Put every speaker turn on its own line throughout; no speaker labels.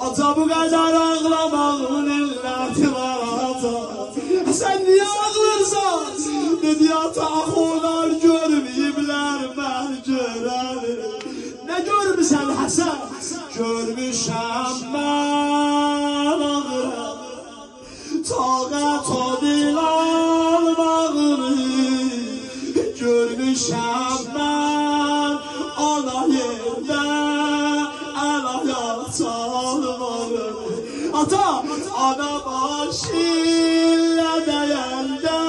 Ata bu kadar ağlamağın illeti var ata. Sen niye ağlırsan? Dedi ata onlar görmeyibler ben görerim. Ne görmüşsen Hasan? Görmüşem ben ağıram. Tağət o dil almağını görmüşəm mən ana yerdə əl-ayaq çalmağını. Ata, ana başı ilə dəyəndə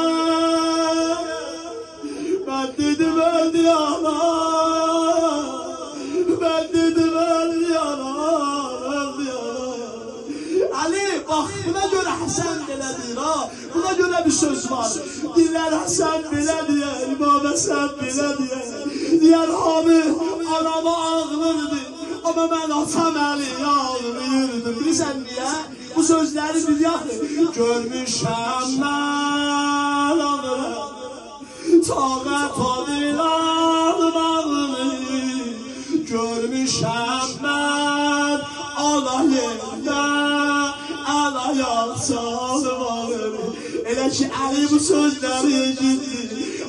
mən dedim öldü ana, mən dedim öldü ana, öldü ana. Ali, bak buna göre Hasan belədir ha. Buna göre bir söz var. Diller Hasan belə diyer, İmam Hasan belə diyer. Diyer abi anama ağlırdı. Ama ben atam əli ağlıyırdım. Bilirsən niye? Bu sözleri biliyordu. Görmüşəm mən ağlırım. Tağət o dil almağını görmüşəm mən ana yerdə əl-ayaq çalmağını. Elə ki Əli bu sözləri gitti.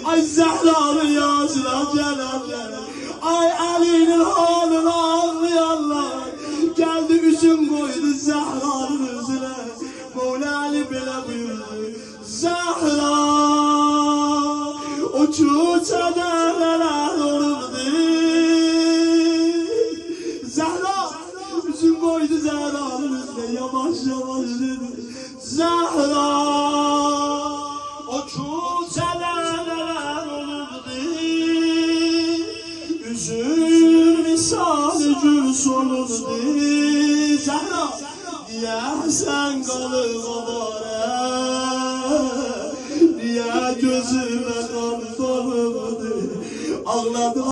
Ay Zəhranı yazıra gələnlər. Ay Əlinin halını ağlayanlar. Gəldi üzün qoydu Zəhranın üzünə. Mevla Əli belə buyurdu. Zəhra o küçədə nələr olubdu. Zəhra üzün qoydu Zəhranın üzünə. Yavaş yavaş dedi. Zəhra o küçədə nələr olubdu. Üzün misali gül solubdu. Zəhra deyəsən qalıb avara. Niyə gözümə qan dolubdu. Ağladım.